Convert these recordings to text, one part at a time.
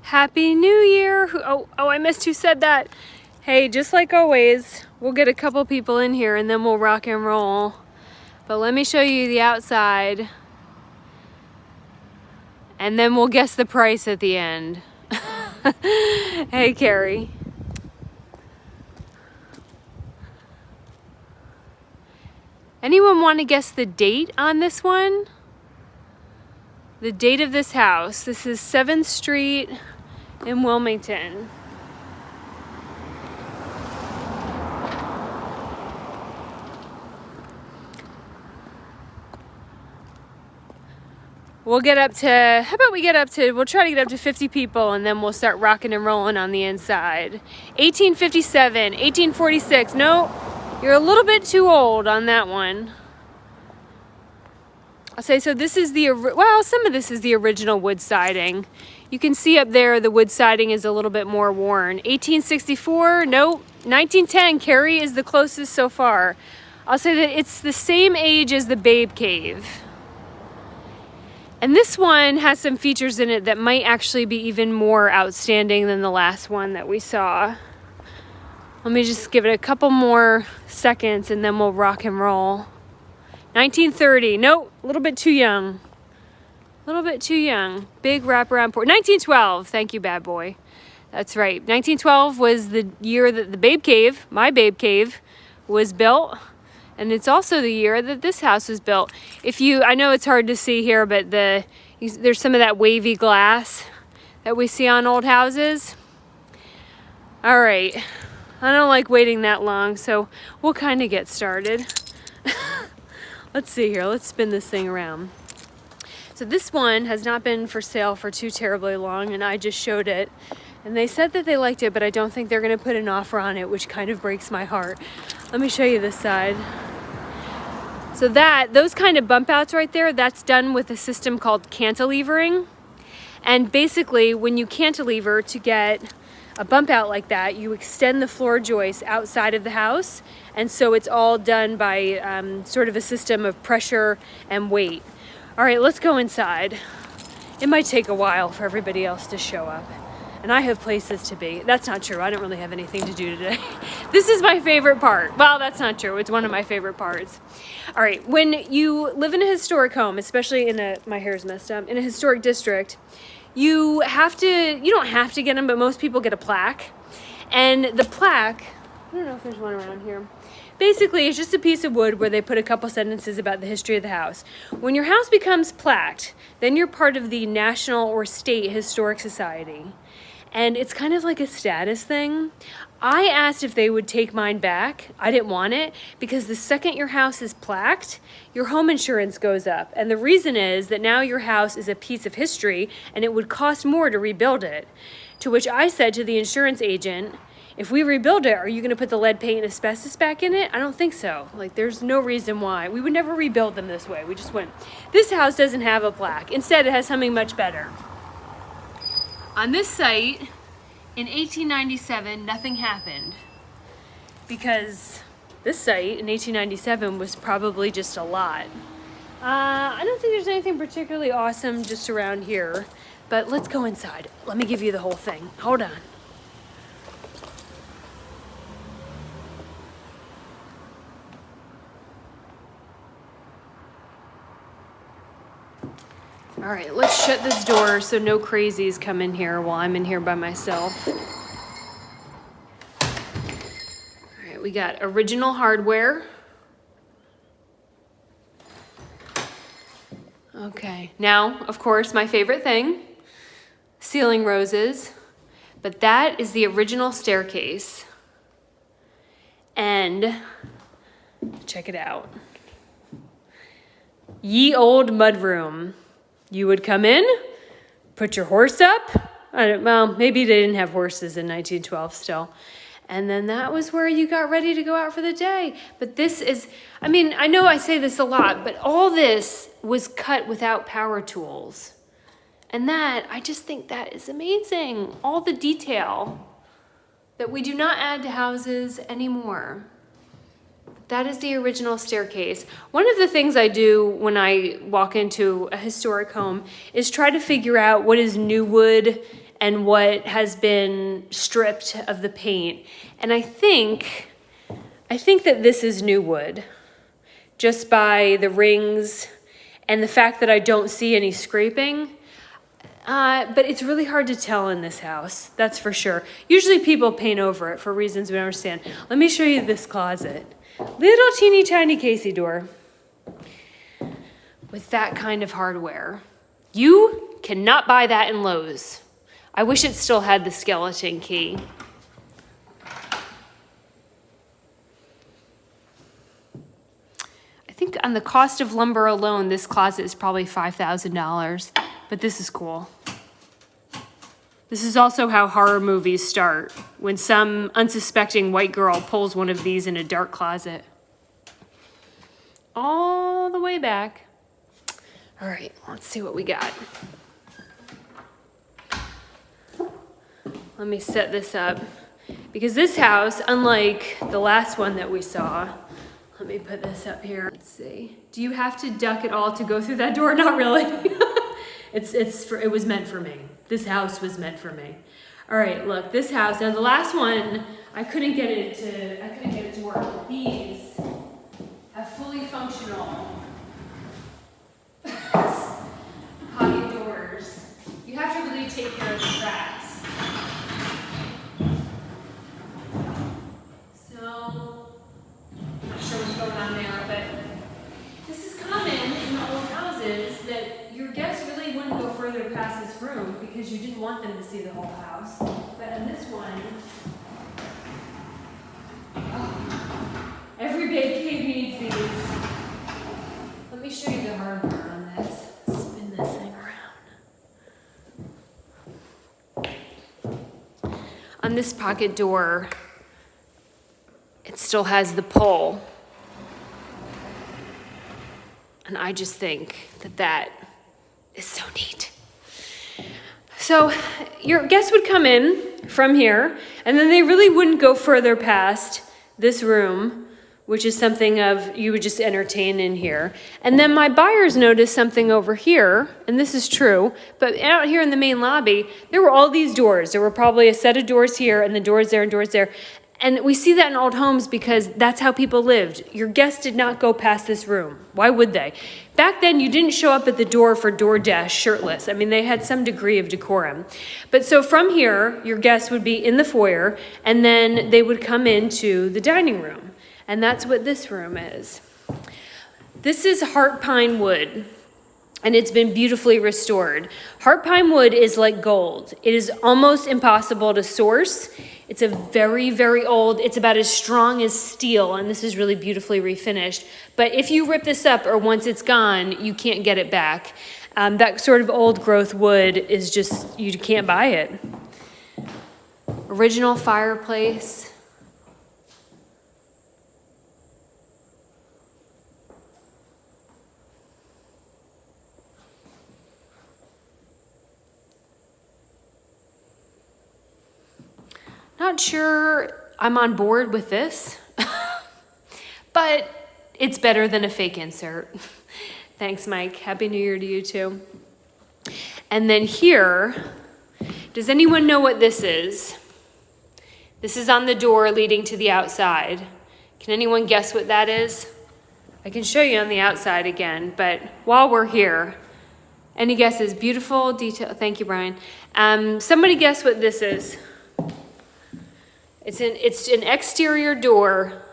Happy New Year. Oh, I missed who said that. Hey, just like always, we'll get a couple people in here and then we'll rock and roll. But let me show you the outside. And then we'll guess the price at the end. Hey, Carrie. Anyone want to guess the date on this one? The date of this house. This is 7th Street in Wilmington. We'll get up to, how about we get up to, we'll try to get up to 50 people and then we'll start rocking and rolling on the inside. 1857, 1846, no, you're a little bit too old on that one. I'll say, so this is the, well, some of this is the original wood siding. You can see up there the wood siding is a little bit more worn. 1864, no, 1910, Carrie is the closest so far. I'll say that it's the same age as the Babe Cave. And this one has some features in it that might actually be even more outstanding than the last one that we saw. Let me just give it a couple more seconds and then we'll rock and roll. 1930, nope, a little bit too young. A little bit too young. Big wraparound porch. 1912, thank you, bad boy. That's right. 1912 was the year that the Babe Cave, my Babe Cave, was built. And it's also the year that this house was built. If you, I know it's hard to see here, but there's some of that wavy glass that we see on old houses. All right, I don't like waiting that long, so we'll kind of get started. Let's see here, let's spin this thing around. So this one has not been for sale for too terribly long, and I just showed it. And they said that they liked it, but I don't think they're gonna put an offer on it, which kind of breaks my heart. Let me show you this side. So those kind of bump outs right there, that's done with a system called cantilevering. And basically, when you cantilever to get a bump out like that, you extend the floor joist outside of the house. And so it's all done by sort of a system of pressure and weight. All right, let's go inside. It might take a while for everybody else to show up. And I have places to be. That's not true. I don't really have anything to do today. This is my favorite part. Well, that's not true. It's one of my favorite parts. All right, when you live in a historic home, especially in my hair's messed up, in a historic district, you don't have to get them, but most people get a plaque. And the plaque, I don't know if there's one around here. Basically, it's just a piece of wood where they put a couple sentences about the history of the house. When your house becomes plaqued, then you're part of the National or State Historic Society. And it's kind of like a status thing. I asked if they would take mine back. I didn't want it because the second your house is plaqued, your home insurance goes up. And the reason is that now your house is a piece of history and it would cost more to rebuild it. To which I said to the insurance agent, if we rebuild it, are you gonna put the lead paint and asbestos back in it? I don't think so. Like, there's no reason why. We would never rebuild them this way. We just wouldn't. This house doesn't have a plaque. Instead, it has something much better. On this site, in 1897, nothing happened because this site in 1897 was probably just a lot. I don't think there's anything particularly awesome just around here, but let's go inside. Let me give you the whole thing. Hold on. All right, let's shut this door so no crazies come in here while I'm in here by myself. All right, we got original hardware. Okay, now, of course, my favorite thing, ceiling roses, but that is the original staircase. And check it out. Ye old mudroom. You would come in, put your horse up. Well, maybe they didn't have horses in 1912 still. And then that was where you got ready to go out for the day. But this is, I mean, I know I say this a lot, but all this was cut without power tools. And that, I just think that is amazing. All the detail that we do not add to houses anymore. That is the original staircase. One of the things I do when I walk into a historic home is try to figure out what is new wood and what has been stripped of the paint. And I think that this is new wood, just by the rings and the fact that I don't see any scraping. But it's really hard to tell in this house, that's for sure. Usually people paint over it for reasons we don't understand. Let me show you this closet. Little teeny tiny Casey door with that kind of hardware. You cannot buy that in Lowe's. I wish it still had the skeleton key. I think on the cost of lumber alone, this closet is probably $5,000, but this is cool. This is also how horror movies start, when some unsuspecting white girl pulls one of these in a dark closet. All the way back. All right, let's see what we got. Let me set this up, because this house, unlike the last one that we saw, let me put this up here. Let's see. Do you have to duck at all to go through that door? Not really. It was meant for me. This house was meant for me. All right, look, this house. Now the last one, I couldn't get it to work. But these have fully functional pocket doors. You have to really take care of the cracks. So, I'm not sure what's going on there, but this is common in the old houses that your guests really wouldn't go further past this room because you didn't want them to see the whole house. But in this one, every big cave needs these. Let me show you the hardware on this. Spin this thing around. On this pocket door, it still has the pull. And I just think that is so neat. So your guests would come in from here, and then they really wouldn't go further past this room, which is something of you would just entertain in here. And then my buyers noticed something over here, and this is true, but out here in the main lobby, there were all these doors. There were probably a set of doors here, and the doors there, and doors there. And we see that in old homes because that's how people lived. Your guests did not go past this room. Why would they? Back then, you didn't show up at the door for DoorDash shirtless. I mean, they had some degree of decorum. But so from here, your guests would be in the foyer, and then they would come into the dining room. And that's what this room is. This is heart pine wood, and it's been beautifully restored. Heart pine wood is like gold. It is almost impossible to source. It's a very, very old, it's about as strong as steel, and this is really beautifully refinished. But if you rip this up or once it's gone, you can't get it back. That sort of old growth wood is just, you can't buy it. Original fireplace. Not sure I'm on board with this, but it's better than a fake insert. Thanks, Mike. Happy New Year to you too. And then here, does anyone know what this is? This is on the door leading to the outside. Can anyone guess what that is? I can show you on the outside again, but while we're here, any guesses? Beautiful detail. Thank you, Brian. Somebody guess what this is? It's an exterior door,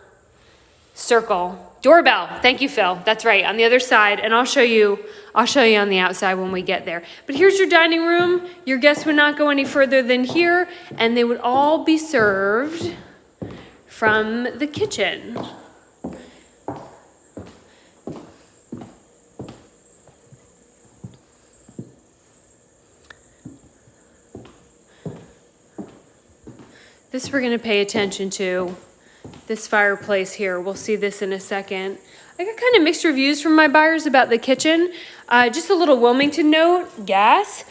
circle, doorbell. Thank you, Phil. That's right, on the other side, and I'll show you on the outside when we get there. But here's your dining room. Your guests would not go any further than here, and they would all be served from the kitchen. This we're going to pay attention to, this fireplace here. We'll see this in a second. I got kind of mixed reviews from my buyers about the kitchen. Just a little Wilmington note, gas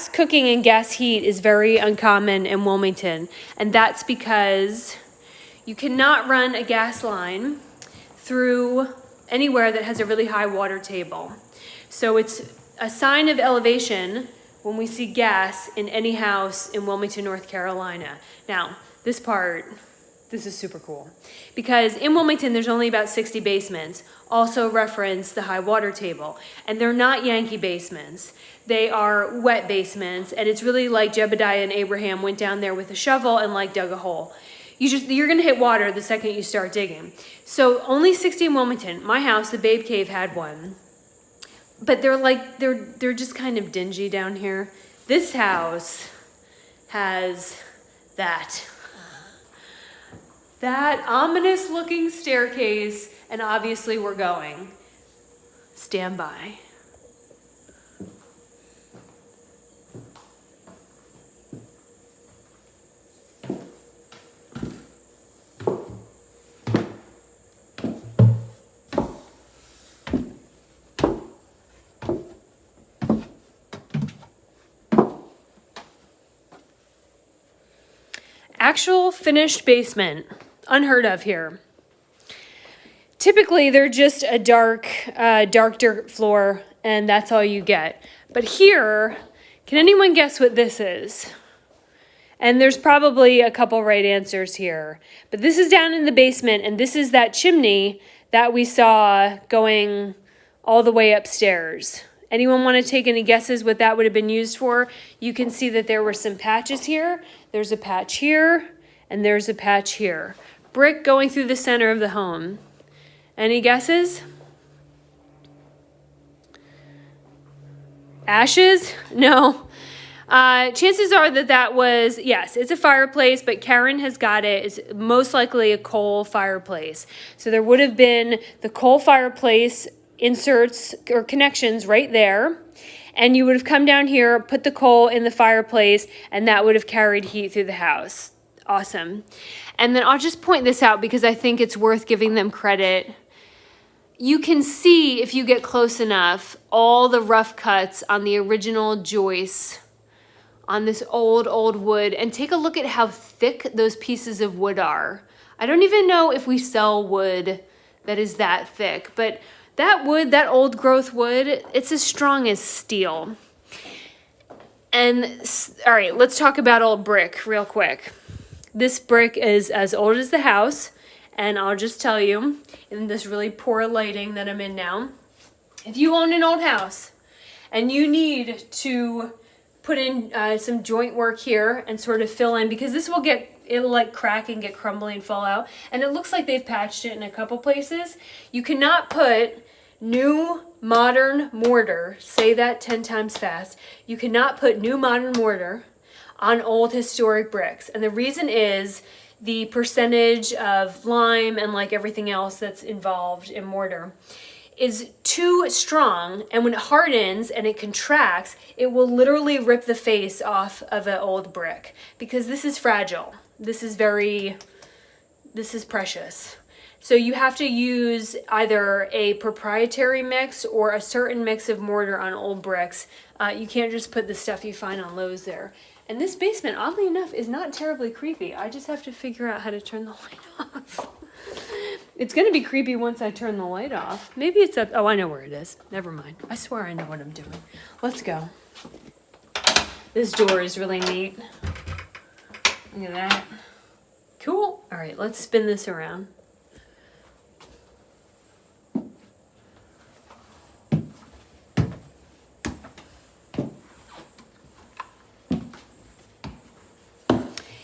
cooking and gas heat is very uncommon in Wilmington. And that's because you cannot run a gas line through anywhere that has a really high water table. So it's a sign of elevation when we see gas in any house in Wilmington, North Carolina. Now, this is super cool. Because in Wilmington, there's only about 60 basements. Also reference the high water table. And they're not Yankee basements. They are wet basements. And it's really like Jebediah and Abraham went down there with a shovel and like dug a hole. You're gonna hit water the second you start digging. So only 60 in Wilmington. My house, the Babe Cave, had one. But they're just kind of dingy down here. This house has that ominous looking staircase, and obviously we're going. Stand by. Actual finished basement. Unheard of here. Typically, they're just a dark dirt floor, and that's all you get. But here, can anyone guess what this is? And there's probably a couple right answers here. But this is down in the basement, and this is that chimney that we saw going all the way upstairs. Anyone want to take any guesses what that would have been used for? You can see that there were some patches here. There's a patch here, and there's a patch here. Brick going through the center of the home. Any guesses? Ashes? No. Chances are that was, yes, it's a fireplace, but Karen has got it. It's most likely a coal fireplace. So there would have been the coal fireplace inserts or connections right there. And you would have come down here, put the coal in the fireplace, and that would have carried heat through the house. Awesome. And then I'll just point this out because I think it's worth giving them credit. You can see, if you get close enough, all the rough cuts on the original joists on this old wood. And take a look at how thick those pieces of wood are. I don't even know if we sell wood that is that thick, but that wood, that old growth wood, it's as strong as steel. And all right, let's talk about old brick real quick. This brick is as old as the house, and I'll just tell you, in this really poor lighting that I'm in now, if you own an old house and you need to put in some joint work here and sort of fill in, because this it'll like crack and get crumbly and fall out, and it looks like they've patched it in a couple places. You cannot put new modern mortar, say that 10 times fast, you cannot put new modern mortar on old historic bricks. And the reason is the percentage of lime and like everything else that's involved in mortar is too strong, and when it hardens and it contracts, it will literally rip the face off of an old brick, because this is fragile. This is precious. So you have to use either a proprietary mix or a certain mix of mortar on old bricks. You can't just put the stuff you find on Lowe's there. And this basement, oddly enough, is not terribly creepy. I just have to figure out how to turn the light off. It's going to be creepy once I turn the light off. Maybe it's up. Oh, I know where it is. Never mind. I swear I know what I'm doing. Let's go. This door is really neat. Look at that. Cool. All right, let's spin this around.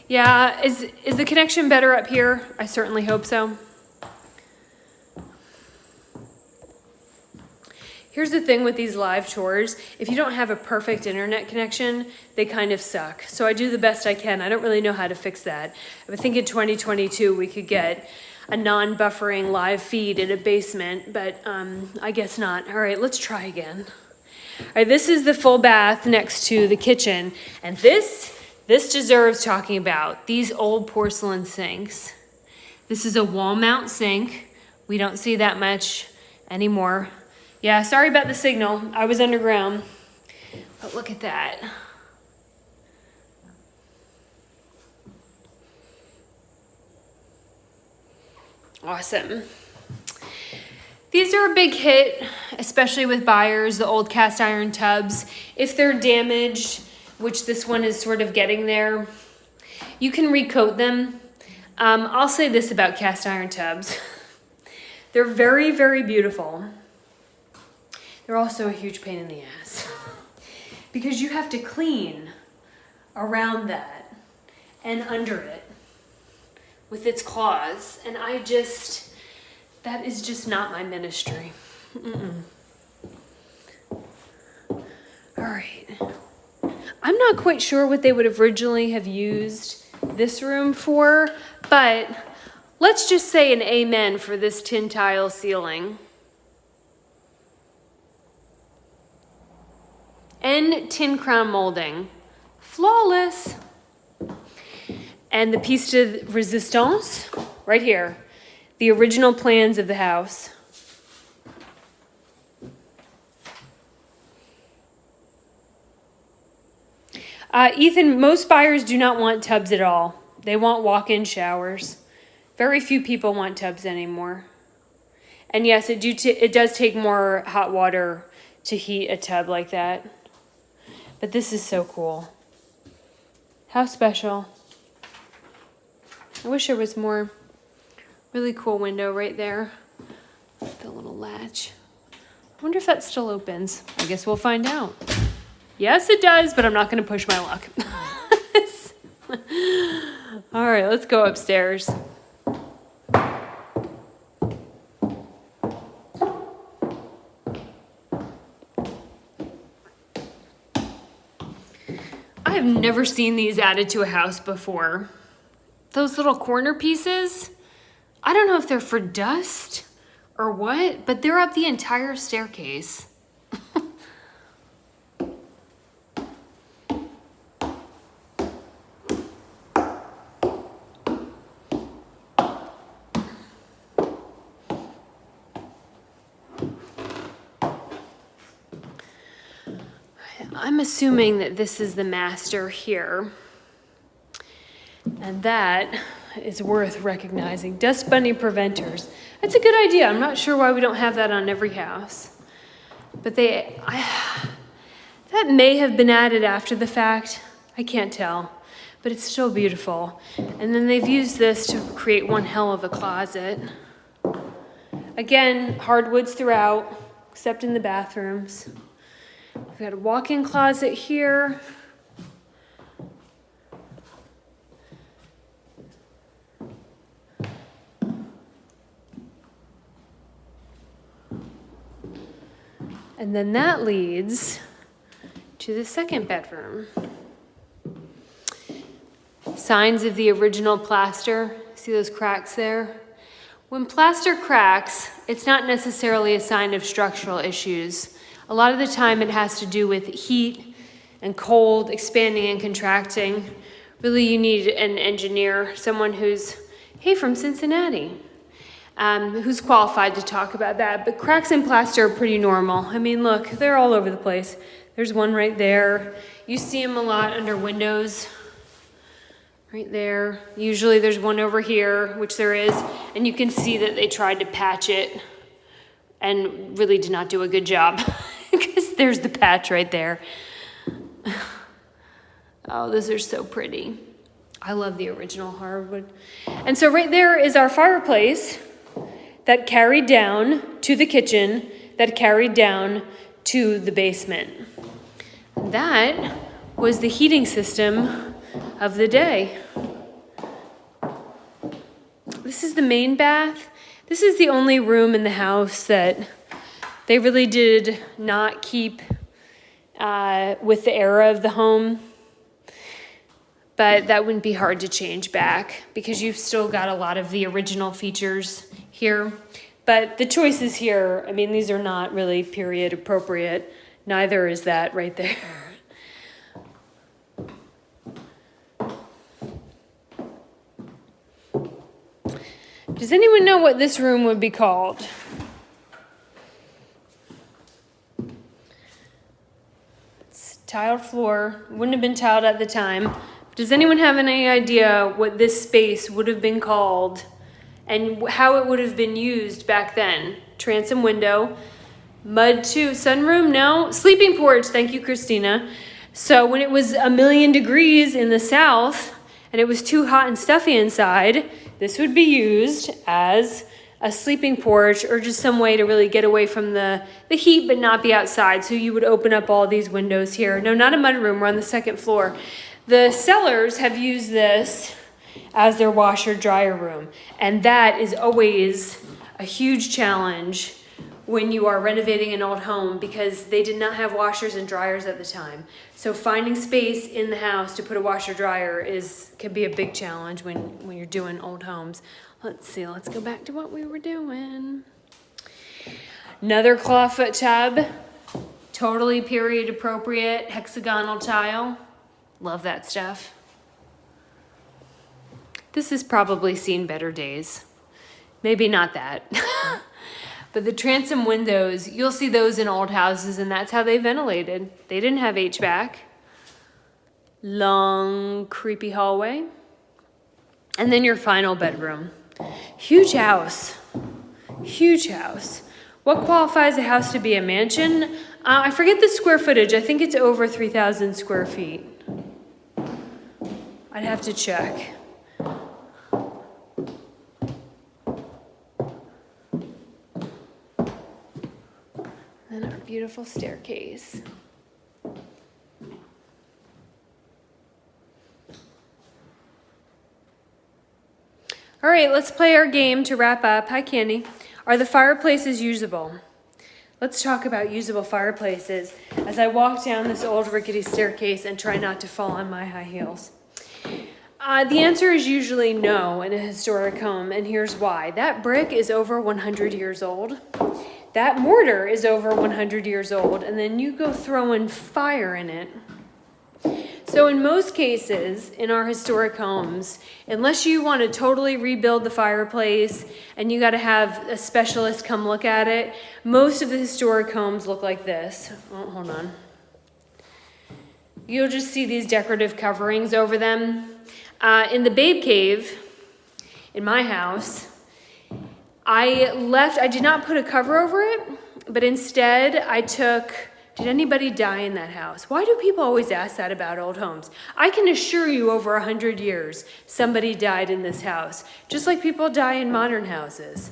Yeah, is the connection better up here? I certainly hope so. Here's the thing with these live tours. If you don't have a perfect internet connection, they kind of suck. So I do the best I can. I don't really know how to fix that. I think in 2022 we could get a non-buffering live feed in a basement, but I guess not. All right, let's try again. All right, this is the full bath next to the kitchen, and this deserves talking about. These old porcelain sinks. This is a wall mount sink. We don't see that much anymore. Yeah, sorry about the signal. I was underground. But look at that. Awesome. These are a big hit, especially with buyers, the old cast iron tubs. If they're damaged, which this one is sort of getting there, you can recoat them. I'll say this about cast iron tubs. They're very, very beautiful. They're also a huge pain in the ass because you have to clean around that and under it with its claws. And that is just not my ministry. All right. I'm not quite sure what they would have originally have used this room for, but let's just say an amen for this tin tile ceiling. And tin crown molding. Flawless. And the piece de resistance, right here. The original plans of the house. Ethan, most buyers do not want tubs at all. They want walk-in showers. Very few people want tubs anymore. And yes, it does take more hot water to heat a tub like that. But this is so cool. How special. I wish there was more. Really cool window right there. The little latch. I wonder if that still opens. I guess we'll find out. Yes, it does, but I'm not going to push my luck. All right, let's go upstairs. I have never seen these added to a house before. Those little corner pieces, I don't know if they're for dust or what, but they're up the entire staircase. I'm assuming that this is the master here. And that is worth recognizing. Dust bunny preventers. That's a good idea. I'm not sure why we don't have that on every house. But that may have been added after the fact. I can't tell. But it's still beautiful. And then they've used this to create one hell of a closet. Again, hardwoods throughout, except in the bathrooms. We've got a walk-in closet here. And then that leads to the second bedroom. Signs of the original plaster. See those cracks there? When plaster cracks, it's not necessarily a sign of structural issues. A lot of the time it has to do with heat and cold, expanding and contracting. Really, you need an engineer, someone who's, hey, from Cincinnati, who's qualified to talk about that. But cracks in plaster are pretty normal. I mean, look, they're all over the place. There's one right there. You see them a lot under windows, right there. Usually there's one over here, which there is, and you can see that they tried to patch it and really did not do a good job because there's the patch right there. Oh, those are so pretty. I love the original hardwood. And so right there is our fireplace that carried down to the kitchen, that carried down to the basement. That was the heating system of the day. This is the main bath. This is the only room in the house that they really did not keep with the era of the home. But that wouldn't be hard to change back because you've still got a lot of the original features here. But the choices here, I mean, these are not really period appropriate. Neither is that right there. Does anyone know what this room would be called? It's tiled floor. Wouldn't have been tiled at the time. Does anyone have any idea what this space would have been called and how it would have been used back then. Transom window, mud too, sunroom, no, sleeping porch, thank you, Christina. So when it was 1,000,000 degrees in the south and it was too hot and stuffy inside, this would be used as a sleeping porch or just some way to really get away from the heat but not be outside. So you would open up all these windows here. No, not a mudroom, we're on the second floor. The sellers have used this as their washer dryer room, and that is always a huge challenge when you are renovating an old home because they did not have washers and dryers at the time. So finding space in the house to put a washer dryer can be a big challenge when you're doing old homes. Let's see, let's go back to what we were doing. Another clawfoot tub, totally period appropriate, hexagonal tile. Love that stuff. This has probably seen better days. Maybe not that. But the transom windows, you'll see those in old houses, and that's how they ventilated. They didn't have HVAC. Long, creepy hallway. And then your final bedroom. Huge house. Huge house. What qualifies a house to be a mansion? I forget the square footage. I think it's over 3,000 square feet. I'd have to check. And our beautiful staircase. All right, let's play our game to wrap up. Hi, Candy. Are the fireplaces usable? Let's talk about usable fireplaces as I walk down this old rickety staircase and try not to fall on my high heels. The answer is usually no in a historic home, and here's why. That brick is over 100 years old. That mortar is over 100 years old, and then you go throwing fire in it. So in most cases, in our historic homes, unless you want to totally rebuild the fireplace and you got to have a specialist come look at it, most of the historic homes look like this. Oh, hold on. You'll just see these decorative coverings over them. In the babe cave, in my house, I did not put a cover over it, but instead I took, did anybody die in that house? Why do people always ask that about old homes? I can assure you over 100 years, somebody died in this house, just like people die in modern houses.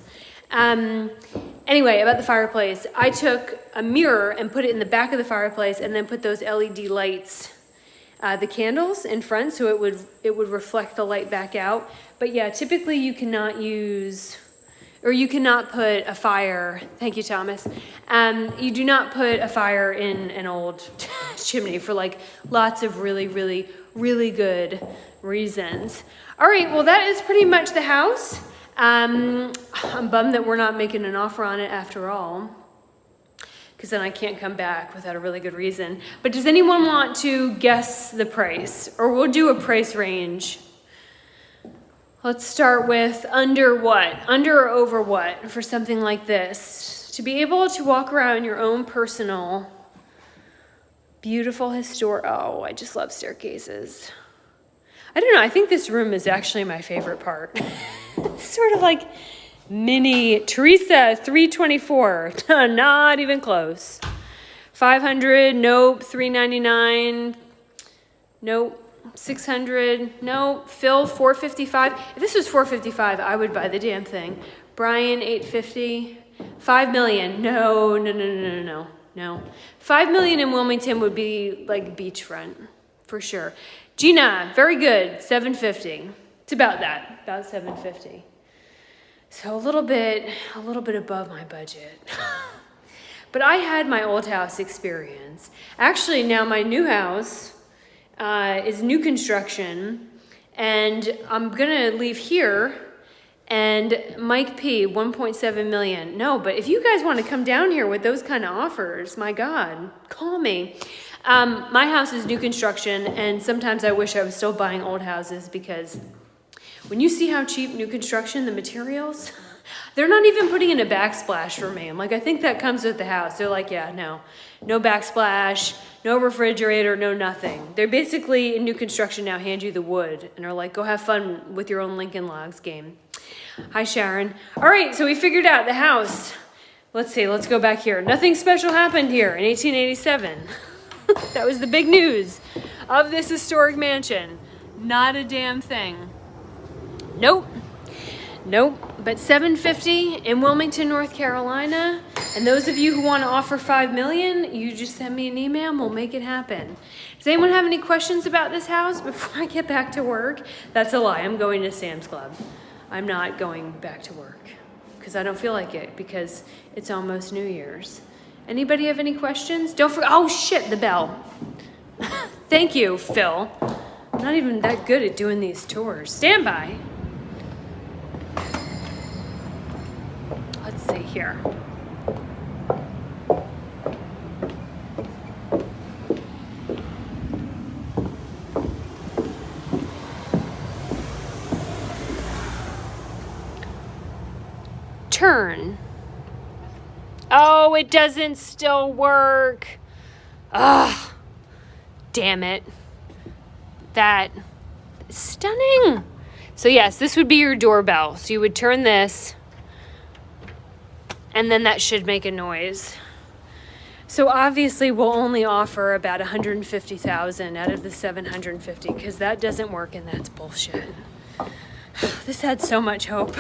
Anyway, about the fireplace, I took a mirror and put it in the back of the fireplace and then put those LED lights, the candles in front, so it would reflect the light back out. But yeah, typically you cannot use, or you cannot put a fire, thank you, Thomas. You do not put a fire in an old chimney for like lots of really, really, really good reasons. All right, well, that is pretty much the house. I'm bummed that we're not making an offer on it after all, because then I can't come back without a really good reason. But does anyone want to guess the price? Or we'll do a price range. Let's start with under what? Under or over what for something like this? To be able to walk around your own personal, beautiful historic, oh, I just love staircases. I don't know, I think this room is actually my favorite part. It's sort of like mini Teresa 324, not even close. 500, nope. 399, nope. 600, no. Phil, 455. If this was 455, I would buy the damn thing. Brian, 850. 5 million. No. 5 million in Wilmington would be like beachfront, for sure. Gina, very good. 750. It's about that, about 750. So a little bit above my budget. But I had my old house experience. Actually, now my new house is new construction, and I'm gonna leave here, and Mike P, 1.7 million. No, but if you guys want to come down here with those kind of offers, my God, call me. My house is new construction, and sometimes I wish I was still buying old houses, because when you see how cheap new construction, the materials, they're not even putting in a backsplash for me. I'm like, I think that comes with the house. They're like, yeah, no backsplash, no refrigerator, no nothing. They're basically in new construction now hand you the wood and are like, go have fun with your own Lincoln Logs game. Hi, Sharon. All right, so we figured out the house. Let's see, let's go back here. Nothing special happened here in 1887. That was the big news of this historic mansion. Not a damn thing. Nope. Nope. But $750 in Wilmington, North Carolina. And those of you who want to offer $5 million, you just send me an email and we'll make it happen. Does anyone have any questions about this house before I get back to work? That's a lie. I'm going to Sam's Club. I'm not going back to work because I don't feel like it because it's almost New Year's. Anybody have any questions? Don't forget. Oh shit, the bell. Thank you, Phil. I'm not even that good at doing these tours. Stand by. Let's see here. Turn. Oh, it doesn't still work. Ugh. Damn it. That is stunning. So yes, this would be your doorbell. So you would turn this and then that should make a noise. So obviously we'll only offer about 150,000 out of the 750 because that doesn't work and that's bullshit. This had so much hope.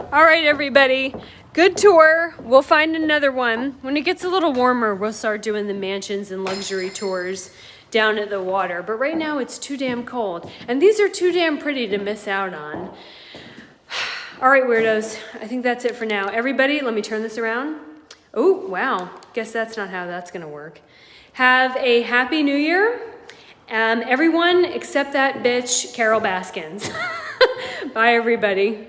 All right, everybody. Good tour. We'll find another one. When it gets a little warmer, we'll start doing the mansions and luxury tours down at the water. But right now it's too damn cold. And these are too damn pretty to miss out on. All right, weirdos. I think that's it for now. Everybody, let me turn this around. Oh, wow. Guess that's not how that's going to work. Have a happy new year. Everyone except that bitch, Carol Baskins. Bye, everybody.